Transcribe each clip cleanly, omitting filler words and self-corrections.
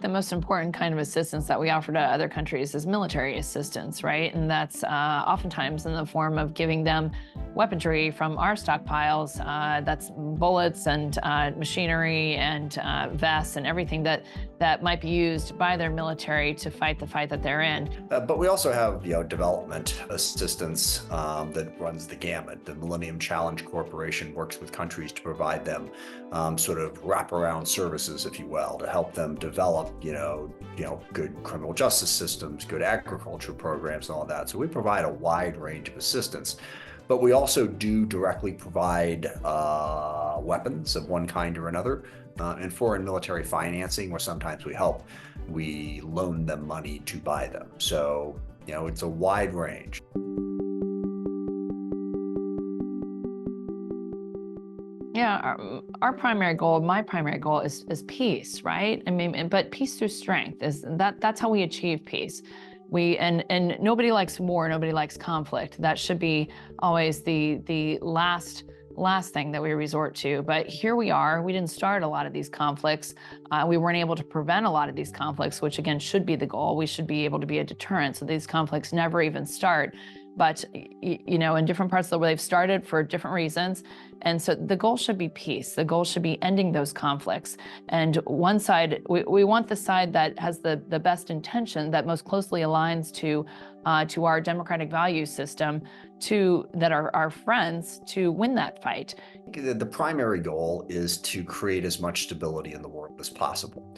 the most important kind of assistance that we offer to other countries is military assistance, right? And that's oftentimes in the form of giving them weaponry from our stockpiles. That's bullets and machinery and vests and everything that might be used by their military to fight the fight that they're in. But we also have, development assistance that runs the gamut. The Millennium Challenge Corporation works with countries to provide them sort of wraparound services, if you will, to help them develop, good criminal justice systems, good agriculture programs, and all that. So we provide a wide range of assistance. But we also do directly provide weapons of one kind or another, and foreign military financing, where sometimes we loan them money to buy them. So, it's a wide range. Yeah, our primary goal, my primary goal is peace, right? I mean, but peace through strength that's how we achieve peace. And nobody likes war, nobody likes conflict. That should be always the last thing that we resort to. But here we are. We didn't start a lot of these conflicts. We weren't able to prevent a lot of these conflicts, which again should be the goal. We should be able to be a deterrent so these conflicts never even start. But, in different parts of the world, they've started for different reasons. And so the goal should be peace. The goal should be ending those conflicts. And one side, we want the side that has the best intention, that most closely aligns to our democratic value system, that are our friends, to win that fight. The primary goal is to create as much stability in the world as possible,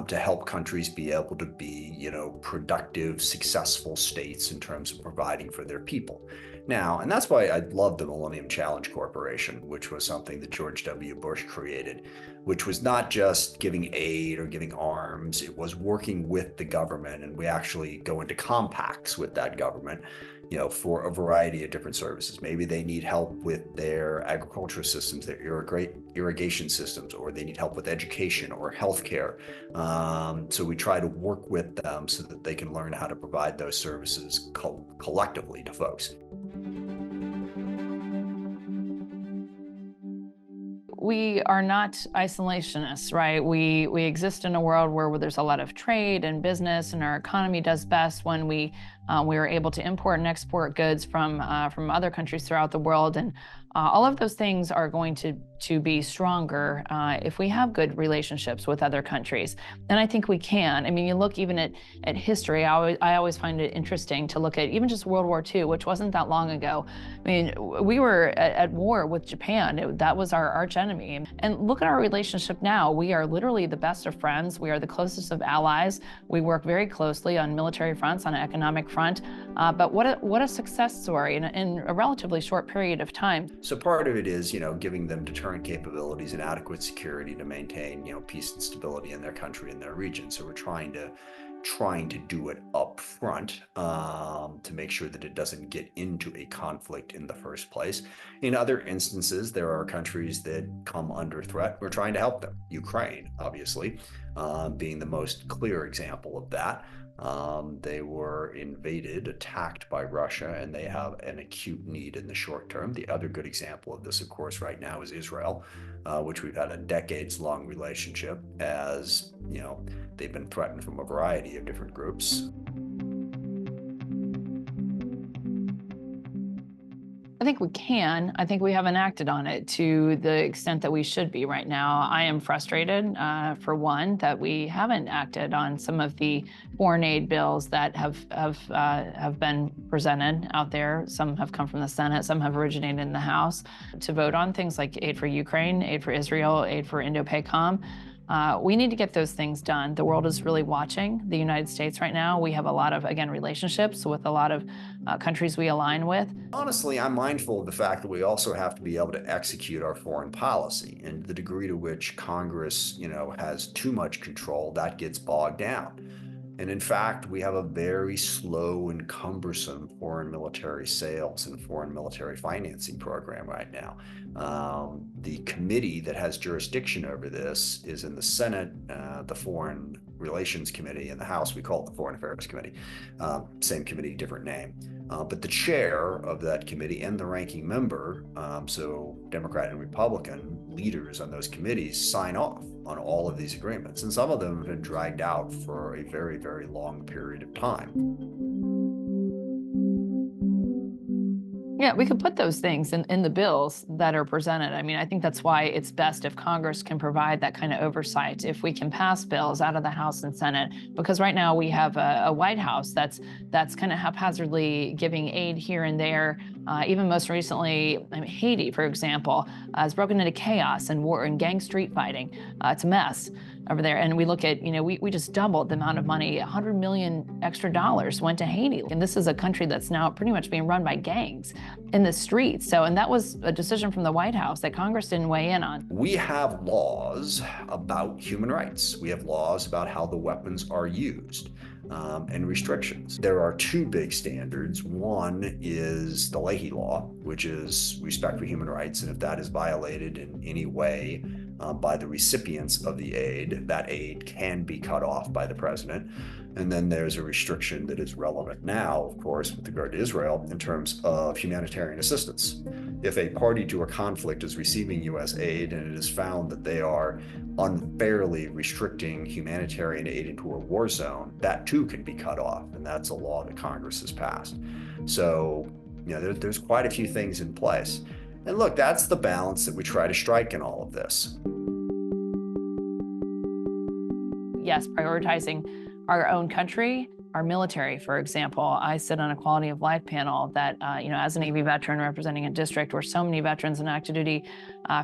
to help countries be able to be, productive, successful states in terms of providing for their people. Now, and that's why I love the Millennium Challenge Corporation, which was something that George W. Bush created, which was not just giving aid or giving arms. It was working with the government, and we actually go into compacts with that government, for a variety of different services. Maybe they need help with their agricultural systems, their irrigation systems, or they need help with education or healthcare. So we try to work with them so that they can learn how to provide those services collectively to folks. We are not isolationists, right? We exist in a world where there's a lot of trade and business, and our economy does best when we are able to import and export goods from other countries throughout the world. And all of those things are going to be stronger if we have good relationships with other countries. And I think we can. I mean, you look even at history. I always find it interesting to look at even just World War II, which wasn't that long ago. I mean, we were at war with Japan. That was our arch enemy. And look at our relationship now. We are literally the best of friends. We are the closest of allies. We work very closely on military fronts, on an economic front. But what a success story in a relatively short period of time. So part of it is, giving them deterrent capabilities and adequate security to maintain, peace and stability in their country and their region. So we're trying to do it up front to make sure that it doesn't get into a conflict in the first place. In other instances, there are countries that come under threat. We're trying to help them. Ukraine, obviously, being the most clear example of that. They were attacked by Russia, and they have an acute need in the short term. The other good example of this, of course, right now is Israel, which we've had a decades-long relationship, as they've been threatened from a variety of different groups. I think we can. I think we haven't acted on it to the extent that we should be right now. I am frustrated, for one, that we haven't acted on some of the foreign aid bills that have been presented out there. Some have come from the Senate, some have originated in the House, to vote on things like aid for Ukraine, aid for Israel, aid for Indo-PACOM. We need to get those things done. The world is really watching the United States right now. We have a lot of, again, relationships with a lot of countries we align with. Honestly, I'm mindful of the fact that we also have to be able to execute our foreign policy, and the degree to which Congress, has too much control, that gets bogged down. And in fact, we have a very slow and cumbersome foreign military sales and foreign military financing program right now. The committee that has jurisdiction over this is in the Senate, the Foreign Relations Committee. In the House, we call it the Foreign Affairs Committee. Same committee, different name. But the chair of that committee and the ranking member, so Democrat and Republican leaders on those committees, sign off on all of these agreements. And some of them have been dragged out for a very, very long period of time. Yeah, we could put those things in the bills that are presented. I mean, I think that's why it's best if Congress can provide that kind of oversight, if we can pass bills out of the House and Senate, because right now we have a White House that's kind of haphazardly giving aid here and there. Even most recently, I mean, Haiti, for example, has broken into chaos and war and gang street fighting. It's a mess over there. And we look at, we just doubled the amount of money, $100 million extra dollars went to Haiti. And this is a country that's now pretty much being run by gangs in the streets. So, and that was a decision from the White House that Congress didn't weigh in on. We have laws about human rights. We have laws about how the weapons are used. And restrictions. There are two big standards. One is the Leahy Law, which is respect for human rights, and if that is violated in any way by the recipients of the aid, that aid can be cut off by the president. And then there's a restriction that is relevant now, of course, with regard to Israel in terms of humanitarian assistance. If a party to a conflict is receiving U.S. aid and it is found that they are unfairly restricting humanitarian aid into a war zone, that too can be cut off. And that's a law that Congress has passed. So, there's quite a few things in place. And look, that's the balance that we try to strike in all of this. Yes, prioritizing our own country, our military, for example. I sit on a quality of life panel that, as a Navy veteran representing a district where so many veterans and active duty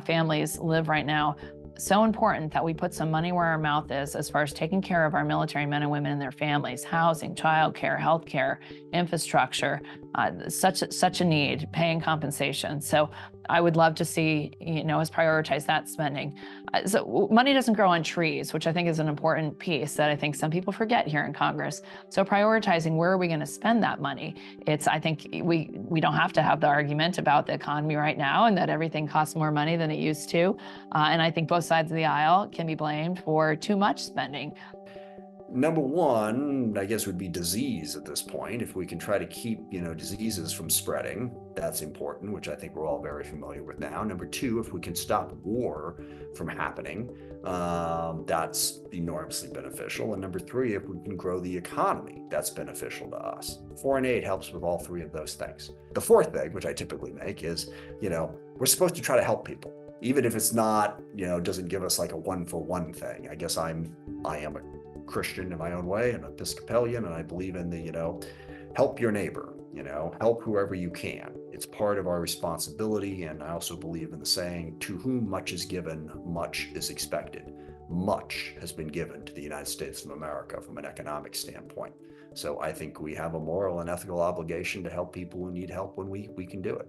families live right now, so important that we put some money where our mouth is as far as taking care of our military men and women and their families, housing, childcare, healthcare, infrastructure, such a need, paying compensation. So I would love to see, us prioritize that spending. So money doesn't grow on trees, which I think is an important piece that I think some people forget here in Congress. So prioritizing where are we going to spend that money? I think we don't have to have the argument about the economy right now and that everything costs more money than it used to. And I think both sides of the aisle can be blamed for too much spending. Number one, I guess, would be disease at this point. If we can try to keep, diseases from spreading, that's important, which I think we're all very familiar with now. Number two, if we can stop war from happening, that's enormously beneficial. And number three, if we can grow the economy, that's beneficial to us. Foreign aid helps with all three of those things. The fourth thing, which I typically make, is, we're supposed to try to help people. Even if it's not, doesn't give us like a one-for-one thing. I guess I am a Christian in my own way, an Episcopalian, and I believe in the, help your neighbor, help whoever you can. It's part of our responsibility. And I also believe in the saying, to whom much is given, much is expected. Much has been given to the United States of America from an economic standpoint. So I think we have a moral and ethical obligation to help people who need help when we can do it.